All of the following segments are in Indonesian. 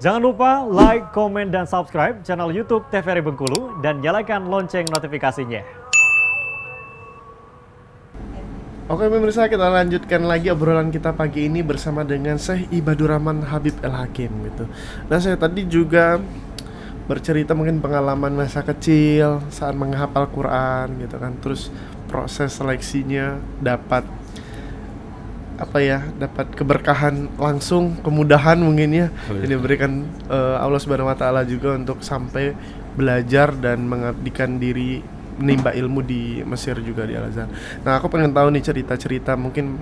Jangan lupa like, komen, dan subscribe channel YouTube TVRI Bengkulu dan nyalakan lonceng notifikasinya. Oke pemirsa, kita lanjutkan lagi obrolan kita pagi ini bersama dengan Syekh Ibadur Rahman Habib El Hakim gitu. Nah saya tadi juga bercerita mungkin pengalaman masa kecil saat menghafal Quran gitu kan. Terus proses seleksinya dapat dapat keberkahan langsung, kemudahan mungkin ya yang diberikan Allah Subhanahu wa taala juga untuk sampai belajar dan mengabdikan diri menimba ilmu di Mesir juga di Al-Azhar. Nah, aku pengen tahu nih cerita-cerita mungkin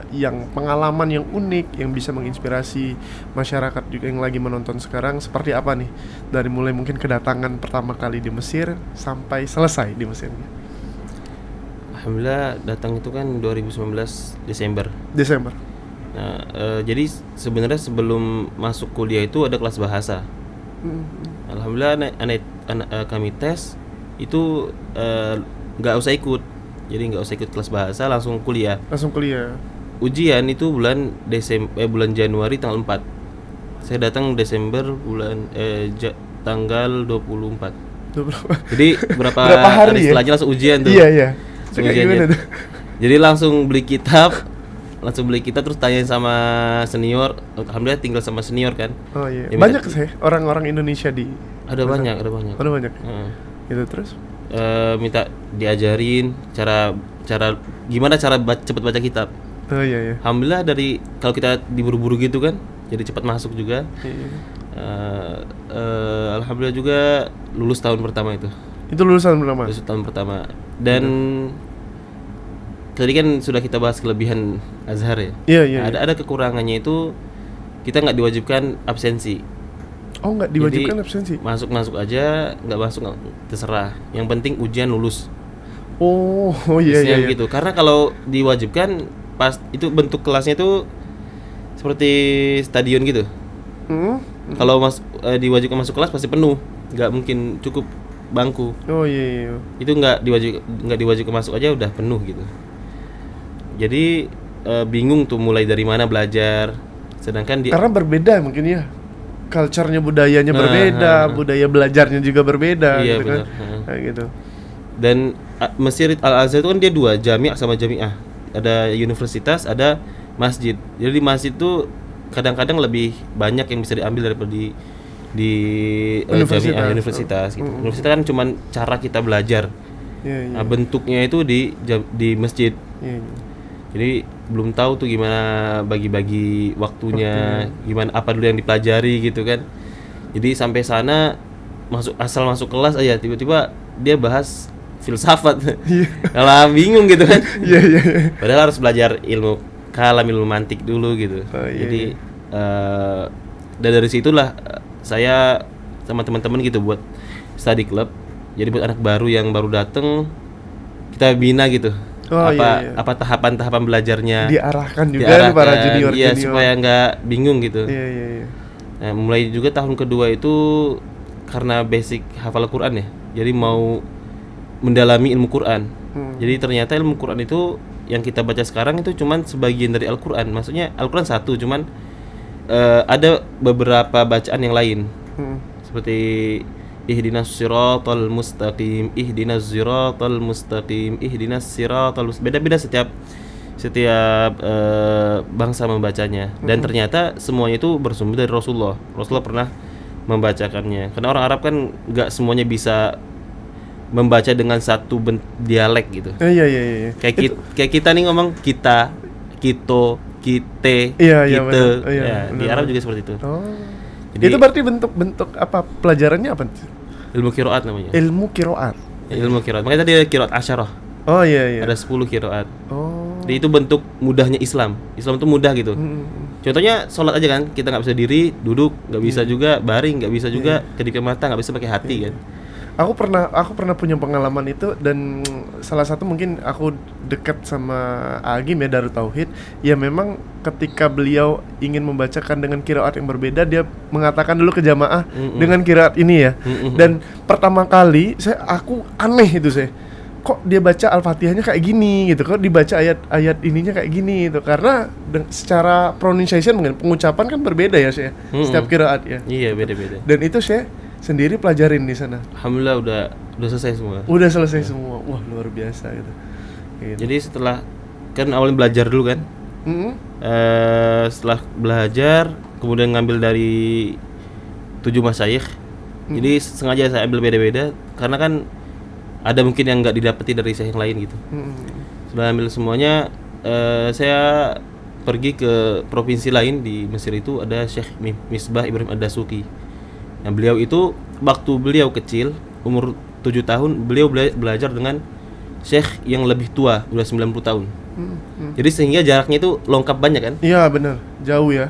yang pengalaman yang unik yang bisa menginspirasi masyarakat juga yang lagi menonton sekarang seperti apa nih? Dari mulai mungkin kedatangan pertama kali di Mesir sampai selesai di Mesir. Alhamdulillah datang itu kan 2019 Desember. Nah, jadi sebenarnya sebelum masuk kuliah itu ada kelas bahasa. Alhamdulillah kami tes itu nggak usah ikut. Jadi nggak usah ikut kelas bahasa, langsung kuliah. Ujian itu bulan Januari tanggal 4. Saya datang Desember tanggal 24. Jadi berapa hari setelahnya langsung ujian tuh. Iya. Jadi langsung beli kitab terus tanyain sama senior. Alhamdulillah tinggal sama senior kan. Oh iya. Banyak sih orang-orang Indonesia di ada banyak. Gitu terus minta diajarin cara gimana cara cepat baca kitab. Oh iya. Alhamdulillah dari kalau kita diburu-buru gitu kan, jadi cepat masuk juga. Alhamdulillah juga lulus tahun pertama itu. Itu lulusan pertama. Dan tadi kan sudah kita bahas kelebihan Azhar ya. Iya. Ada kekurangannya itu kita nggak diwajibkan absensi. Oh, nggak diwajibkan jadi, absensi. Masuk aja, nggak masuk terserah. Yang penting ujian lulus. Oh iya. Gitu. Karena kalau diwajibkan pas itu bentuk kelasnya itu seperti stadion gitu. Kalau diwajibkan masuk kelas pasti penuh, nggak mungkin cukup bangku. Oh iya. Itu nggak diwajibkan masuk aja udah penuh gitu. Jadi bingung tuh mulai dari mana belajar. Sedangkan karena berbeda mungkin ya. Culture-nya, budayanya berbeda, budaya belajarnya juga berbeda iya, gitu benar. Kan. Kayak gitu. Dan Mesir Al-Azhar itu kan dia dua, jami' sama jami'ah. Ada universitas, ada masjid. Jadi di masjid itu kadang-kadang lebih banyak yang bisa diambil daripada di universitas gitu. Universitas kan cuma cara kita belajar. Nah, bentuknya itu di masjid. Jadi belum tahu tuh gimana bagi-bagi waktunya, gimana apa dulu yang dipelajari gitu kan. Jadi sampai sana masuk kelas aja tiba-tiba dia bahas filsafat. Kalau bingung gitu kan. Iya. Padahal harus belajar ilmu kalam, ilmu mantik dulu gitu. Jadi dan dari situlah saya sama teman-teman gitu buat study club. Jadi buat anak baru yang baru datang kita bina gitu. Apa tahapan-tahapan belajarnya diarahkan juga para junior. Iya, supaya nggak bingung gitu. Iya. Nah, mulai juga tahun kedua itu karena basic hafal Quran ya. Jadi mau mendalami ilmu Quran. Jadi ternyata ilmu Quran itu yang kita baca sekarang itu cuman sebagian dari Al-Quran. Maksudnya Al-Quran satu, cuman ada beberapa bacaan yang lain. Seperti ihdinas siratal mustaqim, beda-beda setiap bangsa membacanya. Dan ternyata semuanya itu bersumber dari Rasulullah pernah membacakannya. Karena orang Arab kan nggak semuanya bisa membaca dengan satu dialek gitu. Iya. Kayak kita nih ngomong kita, kito, kite, iya, kite. Iya, di Arab juga seperti itu. Jadi, itu berarti bentuk apa pelajarannya apa? Ilmu qiraat namanya. Ilmu qiraat. Makanya tadi qiraat asyarah. Oh iya. Ada 10 qiraat. Oh. Jadi itu bentuk mudahnya Islam. Islam itu mudah gitu. Contohnya sholat aja kan, kita nggak bisa diri, duduk, nggak bisa juga baring, nggak bisa juga kedipin mata, nggak bisa pakai hati kan. Aku pernah punya pengalaman itu, dan salah satu mungkin aku dekat sama Agim ya, Darut Tauhid. Ya memang ketika beliau ingin membacakan dengan qiraat yang berbeda, dia mengatakan dulu ke jamaah dengan qiraat ini ya. Dan pertama kali aku aneh itu kok dia baca Al-Fatihahnya kayak gini gitu, kok dibaca ayat-ayat ininya kayak gini gitu, karena secara pronunciation mungkin pengucapan kan berbeda ya Syekh, setiap qiraat ya. Iya, beda-beda. Dan itu Syekh sendiri pelajarin di sana. Alhamdulillah udah selesai semua. Udah selesai semua. Wah, luar biasa gitu. Jadi setelah kan awalnya belajar dulu kan. Setelah belajar kemudian ngambil dari 7 masyayikh. Jadi sengaja saya ambil beda-beda karena kan ada mungkin yang nggak didapati dari syekh yang lain gitu. Sudah ambil semuanya, saya pergi ke provinsi lain di Mesir. Itu ada Syekh Misbah Ibrahim Ad-Dasuki. Nah, beliau itu waktu beliau kecil umur 7 tahun beliau belajar dengan syekh yang lebih tua, udah 90 tahun. Jadi sehingga jaraknya itu lengkap banyak kan? Iya benar, jauh ya.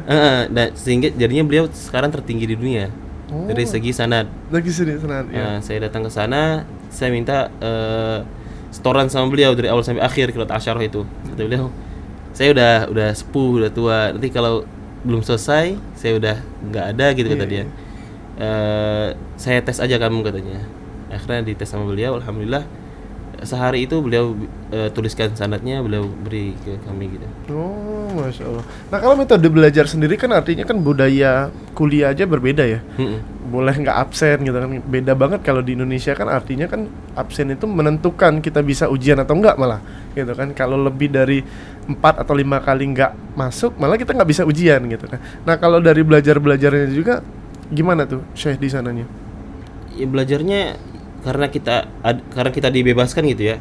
Nah, sehingga jadinya beliau sekarang tertinggi di dunia dari segi sanad. Lagi sini sanad ya. Saya datang ke sana, saya minta setoran sama beliau dari awal sampai akhir qiraat asyarah itu. Kata beliau, saya udah sepuh, udah tua. Nanti kalau belum selesai, saya udah nggak ada gitu kata dia. Saya tes aja kamu katanya. Akhirnya dites sama beliau, alhamdulillah sehari itu beliau tuliskan sanadnya, beliau beri ke kami gitu. Oh, masya Allah. Nah kalau metode belajar sendiri kan artinya kan budaya kuliah aja berbeda ya. Boleh nggak absen gitu kan, beda banget kalau di Indonesia kan artinya kan absen itu menentukan kita bisa ujian atau enggak malah gitu kan. Kalau lebih dari 4 atau 5 kali nggak masuk malah kita nggak bisa ujian gitu kan. Nah kalau dari belajarnya juga gimana tuh Syekh di sananya? Ya belajarnya karena kita dibebaskan gitu ya.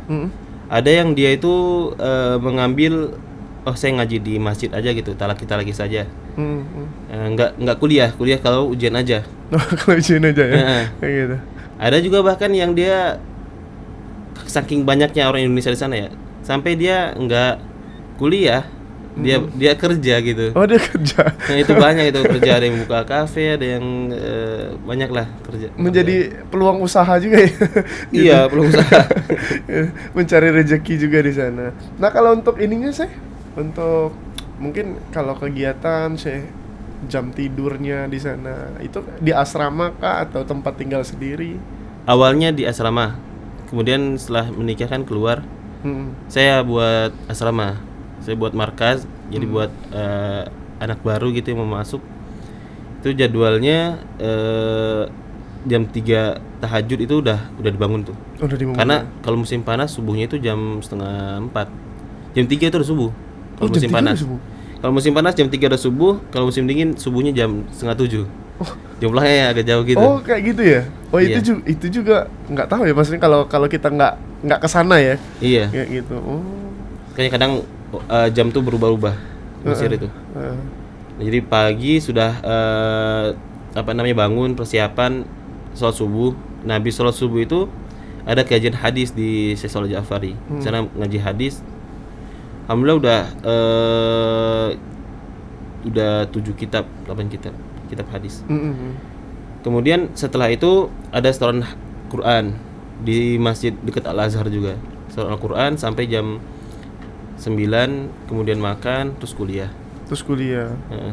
Ada yang dia itu mengambil saya ngaji di masjid aja gitu, talaki saja. Nggak kuliah kalau ujian aja. Kalau ujian aja ya. Kayak gitu. Ada juga bahkan yang dia saking banyaknya orang Indonesia di sana ya, sampai dia nggak kuliah, dia kerja gitu. Oh, dia kerja. Nah, itu banyak itu kerja, ada yang buka kafe, ada yang banyak lah kerja. Menjadi peluang usaha juga ya. Iya, peluang usaha. Mencari rezeki juga di sana. Nah, kalau untuk ininya sih, untuk mungkin kalau kegiatan sih jam tidurnya di sana itu di asrama kah atau tempat tinggal sendiri? Awalnya di asrama. Kemudian setelah menikah kan keluar. Saya buat asrama. Saya buat markaz, jadi buat anak baru gitu yang mau masuk. Itu jadwalnya jam 3 tahajud itu udah dibangun tuh. Udah dibangun. Karena kalau musim panas subuhnya itu jam 3:30. Jam 3 itu udah subuh. Kalau musim panas. Kalau musim panas jam 3 udah subuh, kalau musim dingin subuhnya jam 6:30. Jumlahnya agak jauh gitu. Oh, kayak gitu ya. Oh, iya. itu juga nggak tahu ya, maksudnya kalau kita nggak kesana ya. Iya. Kayak gitu. Oh. Kayaknya kadang jam tuh berubah-ubah Mesir itu. Nah, jadi pagi sudah bangun persiapan sholat subuh. Nah, habis sholat subuh itu ada kajian hadis di Syekh Shalih Ja'fari. Di sana ngaji hadis. Alhamdulillah udah 7 kitab, 8 kitab hadis. Kemudian setelah itu ada setoran Quran di masjid dekat Al-Azhar juga. Setoran Al-Quran sampai jam 9, kemudian makan, terus kuliah.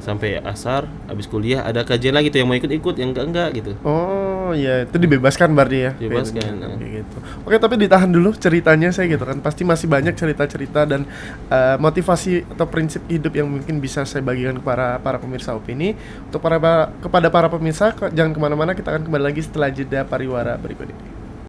Sampai asar, habis kuliah ada kajian lagi tuh, yang mau ikut, yang enggak gitu. Oh ya, itu dibebaskan berarti ya? Dibebaskan. Kayak gitu. Oke, tapi ditahan dulu ceritanya saya gitu kan. Pasti masih banyak cerita-cerita dan motivasi atau prinsip hidup yang mungkin bisa saya bagikan kepada para pemirsa Opini. Untuk kepada para pemirsa, jangan kemana-mana, kita akan kembali lagi setelah jeda pariwara berikut ini.